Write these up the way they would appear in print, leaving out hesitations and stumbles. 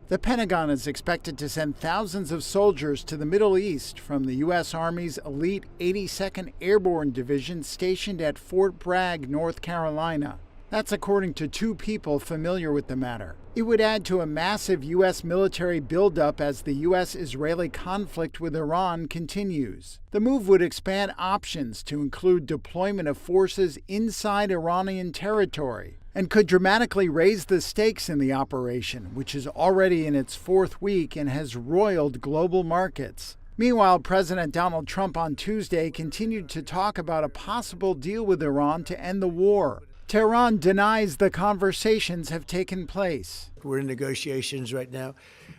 The Pentagon is expected to send thousands of soldiers to the Middle East from the U.S. Army's elite 82nd Airborne Division stationed at Fort Bragg, North Carolina. That's according to two people familiar with the matter. It would add to a massive U.S. military buildup as the U.S.-Israeli conflict with Iran continues. The move would expand options to include deployment of forces inside Iranian territory and could dramatically raise the stakes in the operation, which is already in its fourth week and has roiled global markets. Meanwhile, President Donald Trump on Tuesday continued to talk about a possible deal with Iran to end the war. Tehran denies the conversations have taken place. We're in negotiations right now.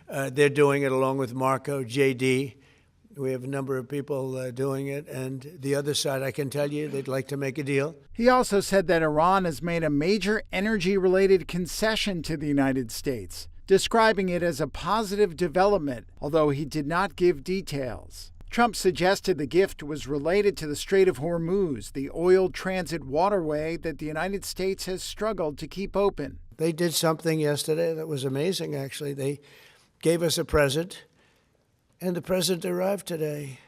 They're doing it along with Marco, JD. We have a number of people doing it. And the other side, I can tell you, they'd like to make a deal. He also said that Iran has made a major energy-related concession to the United States, describing it as a positive development, although he did not give details. Trump suggested the gift was related to the Strait of Hormuz, the oil transit waterway that the United States has struggled to keep open. They did something yesterday that was amazing, actually. They gave us a present, and the present arrived today.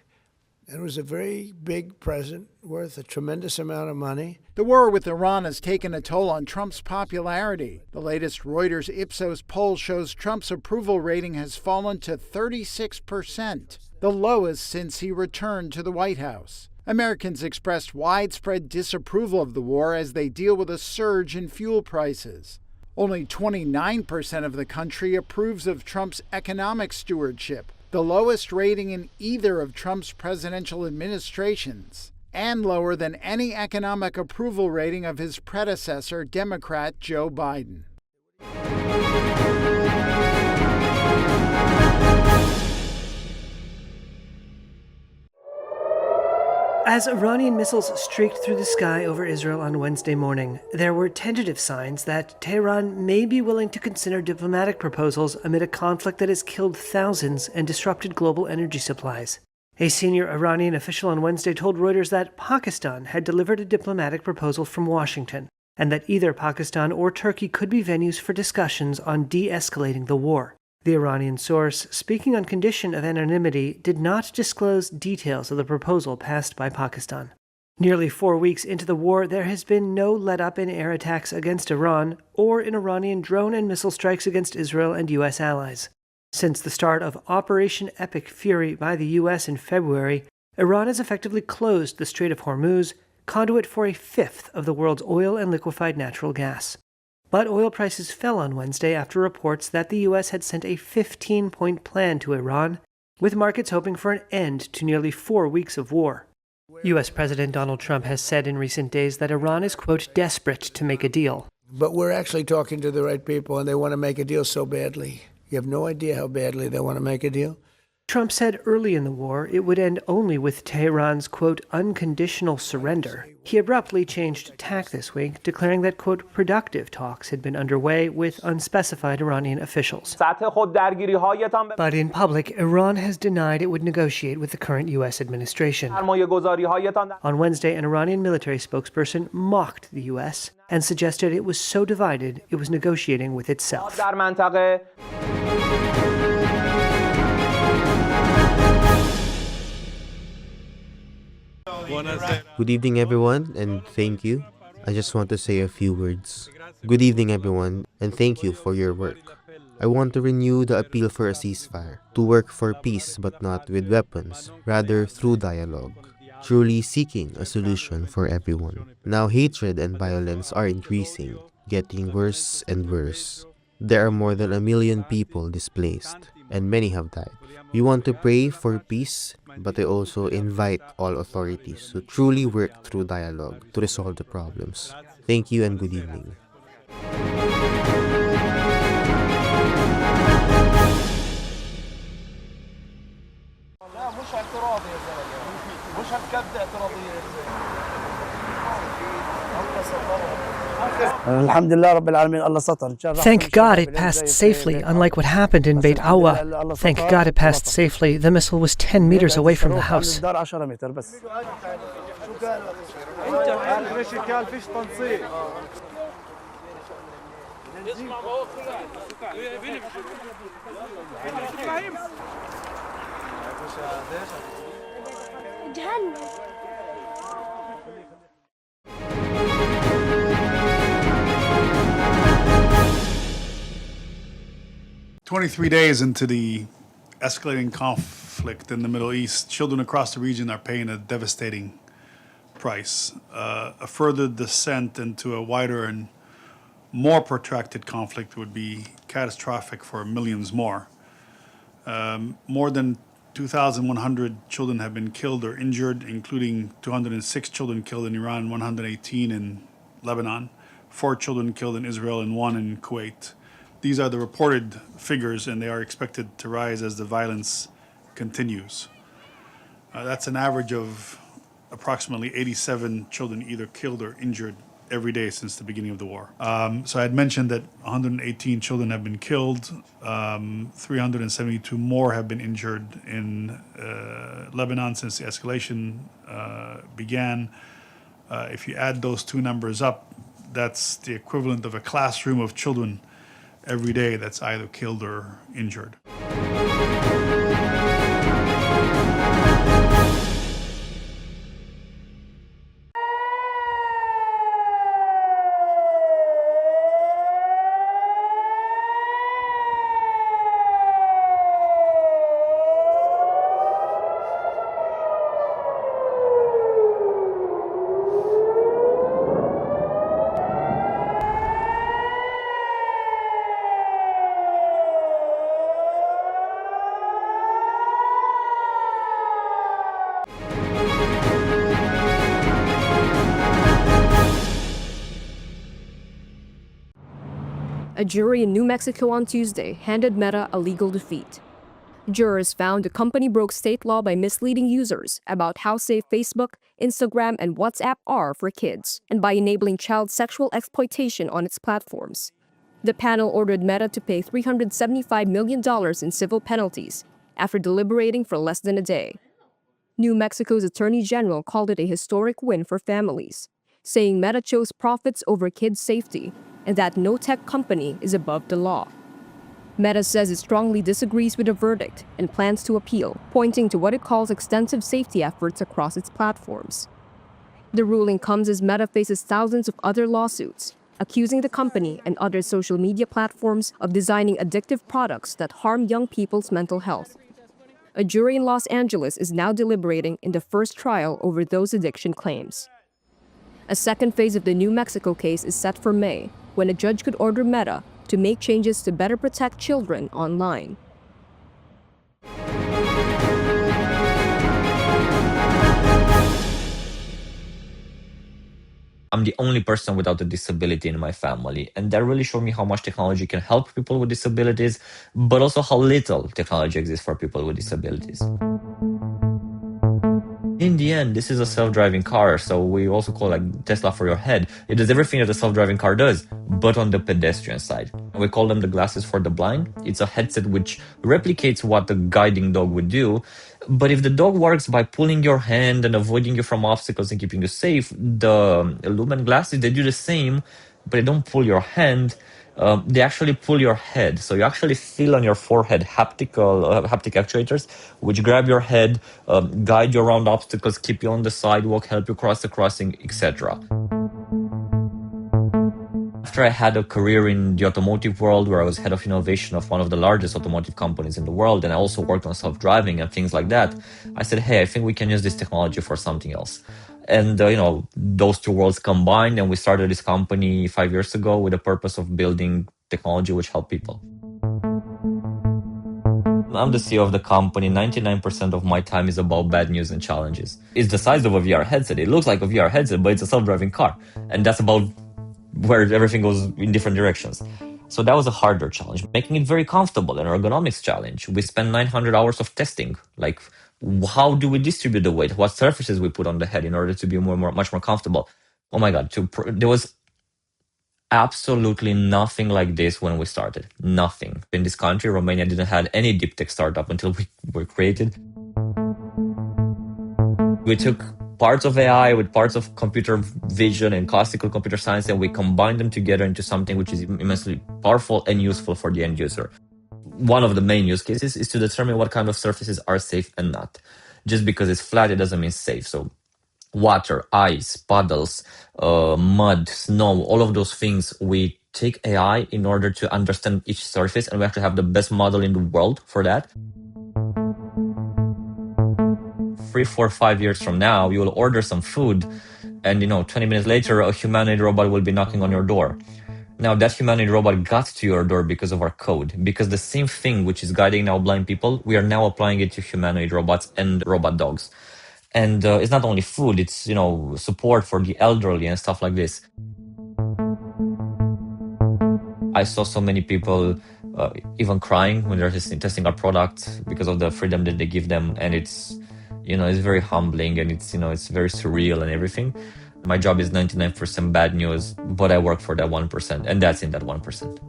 It was a very big present worth a tremendous amount of money. The war with Iran has taken a toll on Trump's popularity. The latest Reuters Ipsos poll shows Trump's approval rating has fallen to 36%. The lowest since he returned to the White House. Americans expressed widespread disapproval of the war as they deal with a surge in fuel prices. Only 29% of the country approves of Trump's economic stewardship, the lowest rating in either of Trump's presidential administrations, and lower than any economic approval rating of his predecessor, Democrat Joe Biden. As Iranian missiles streaked through the sky over Israel on Wednesday morning, there were tentative signs that Tehran may be willing to consider diplomatic proposals amid a conflict that has killed thousands and disrupted global energy supplies. A senior Iranian official on Wednesday told Reuters that Pakistan had delivered a diplomatic proposal from Washington, and that either Pakistan or Turkey could be venues for discussions on de-escalating the war. The Iranian source, speaking on condition of anonymity, did not disclose details of the proposal passed by Pakistan. Nearly 4 weeks into the war, there has been no let-up in air attacks against Iran or in Iranian drone and missile strikes against Israel and U.S. allies. Since the start of Operation Epic Fury by the U.S. in February, Iran has effectively closed the Strait of Hormuz, conduit for a fifth of the world's oil and liquefied natural gas. But oil prices fell on Wednesday after reports that the U.S. had sent a 15-point plan to Iran, with markets hoping for an end to nearly 4 weeks of war. U.S. President Donald Trump has said in recent days that Iran is, quote, desperate to make a deal. But we're actually talking to the right people, and they want to make a deal so badly. You have no idea how badly they want to make a deal. Trump said early in the war it would end only with Tehran's, quote, unconditional surrender. He abruptly changed tack this week, declaring that, quote, productive talks had been underway with unspecified Iranian officials. But in public, Iran has denied it would negotiate with the current U.S. administration. On Wednesday, an Iranian military spokesperson mocked the U.S. and suggested it was so divided it was negotiating with itself. Good evening, everyone, and thank you. I just want to say a few words. Good evening, everyone, and thank you for your work. I want to renew the appeal for a ceasefire, to work for peace but not with weapons, rather through dialogue, truly seeking a solution for everyone. Now hatred and violence are increasing, getting worse and worse. There are more than 1 million people displaced, and many have died. We want to pray for peace, but I also invite all authorities to truly work through dialogue to resolve the problems. Thank you and good evening. Thank God it passed safely, unlike what happened in Beit Awa. Thank God it passed safely. The missile was 10 meters away from the house. جهنم. 23 days into the escalating conflict in the Middle East, children across the region are paying a devastating price. A further descent into a wider and more protracted conflict would be catastrophic for millions more. More than 2,100 children have been killed or injured, including 206 children killed in Iran, 118 in Lebanon, 4 children killed in Israel, and 1 in Kuwait. These are the reported figures, and they are expected to rise as the violence continues. That's an average of approximately 87 children either killed or injured every day since the beginning of the war. So I had mentioned that 118 children have been killed, 372 more have been injured in Lebanon since the escalation began. If you add those two numbers up, that's the equivalent of a classroom of children every day that's either killed or injured. A jury in New Mexico on Tuesday handed Meta a legal defeat. Jurors found the company broke state law by misleading users about how safe Facebook, Instagram, and WhatsApp are for kids, and by enabling child sexual exploitation on its platforms. The panel ordered Meta to pay $375 million in civil penalties after deliberating for less than a day. New Mexico's Attorney General called it a historic win for families, saying Meta chose profits over kids' safety and that no tech company is above the law. Meta says it strongly disagrees with the verdict and plans to appeal, pointing to what it calls extensive safety efforts across its platforms. The ruling comes as Meta faces thousands of other lawsuits, accusing the company and other social media platforms of designing addictive products that harm young people's mental health. A jury in Los Angeles is now deliberating in the first trial over those addiction claims. A second phase of the New Mexico case is set for May, when a judge could order Meta to make changes to better protect children online. I'm the only person without a disability in my family, and that really showed me how much technology can help people with disabilities, but also how little technology exists for people with disabilities. In the end, this is a self-driving car, so we also call it Tesla for your head. It does everything that a self-driving car does, but on the pedestrian side. We call them the glasses for the blind. It's a headset which replicates what the guiding dog would do, but if the dog works by pulling your hand and avoiding you from obstacles and keeping you safe, the Lumen glasses, they do the same, but they don't pull your hand. They actually pull your head. So you actually feel on your forehead haptic actuators, which grab your head, guide you around obstacles, keep you on the sidewalk, help you cross the crossing, etc. After I had a career in the automotive world where I was head of innovation of one of the largest automotive companies in the world, and I also worked on self-driving and things like that, I said, hey, I think we can use this technology for something else. And, those two worlds combined, and we started this company 5 years ago with the purpose of building technology which help people. I'm the CEO of the company. 99% of my time is about bad news and challenges. It's the size of a VR headset. It looks like a VR headset, but it's a self-driving car. And that's about where everything goes in different directions. So that was a harder challenge, making it very comfortable, an ergonomics challenge. We spent 900 hours of testing, like how do we distribute the weight, what surfaces we put on the head in order to be much more comfortable. Oh my God, there was absolutely nothing like this when we started, nothing. In this country, Romania didn't have any deep tech startup until we were created. We took parts of AI with parts of computer vision and classical computer science, and we combine them together into something which is immensely powerful and useful for the end user. One of the main use cases is to determine what kind of surfaces are safe and not. Just because it's flat, it doesn't mean safe. So water, ice, puddles, mud, snow, all of those things, we take AI in order to understand each surface, and we actually have the best model in the world for that. 3, 4, 5 years from now, you will order some food, and 20 minutes later, a humanoid robot will be knocking on your door. Now, that humanoid robot got to your door because of our code, because the same thing which is guiding now blind people, we are now applying it to humanoid robots and robot dogs. And it's not only food, it's, support for the elderly and stuff like this. I saw so many people even crying when they're testing our product because of the freedom that they give them. And it's, it's very humbling, and it's, it's very surreal and everything. My job is 99% bad news, but I work for that 1%, and that's in that 1%.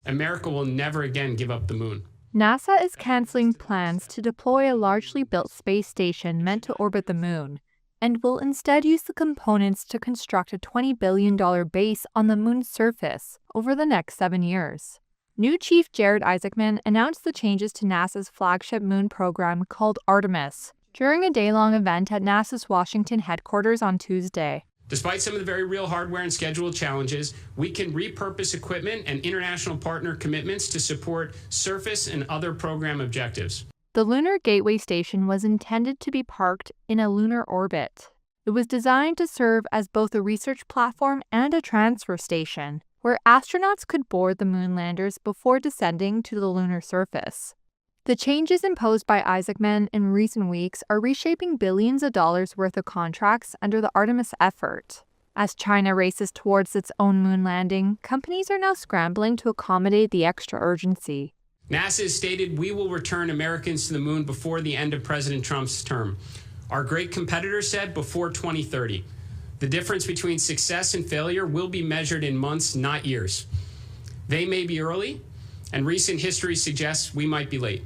America will never again give up the moon. NASA is canceling plans to deploy a largely built space station meant to orbit the moon, and will instead use the components to construct a $20 billion base on the moon's surface over the next 7 years. New Chief Jared Isaacman announced the changes to NASA's flagship moon program called Artemis during a day-long event at NASA's Washington headquarters on Tuesday. Despite some of the very real hardware and schedule challenges, we can repurpose equipment and international partner commitments to support surface and other program objectives. The Lunar Gateway Station was intended to be parked in a lunar orbit. It was designed to serve as both a research platform and a transfer station, where astronauts could board the moon landers before descending to the lunar surface. The changes imposed by Isaacman in recent weeks are reshaping billions of dollars worth of contracts under the Artemis effort. As China races towards its own moon landing, companies are now scrambling to accommodate the extra urgency. NASA has stated we will return Americans to the moon before the end of President Trump's term. Our great competitor said before 2030. The difference between success and failure will be measured in months, not years. They may be early, and recent history suggests we might be late.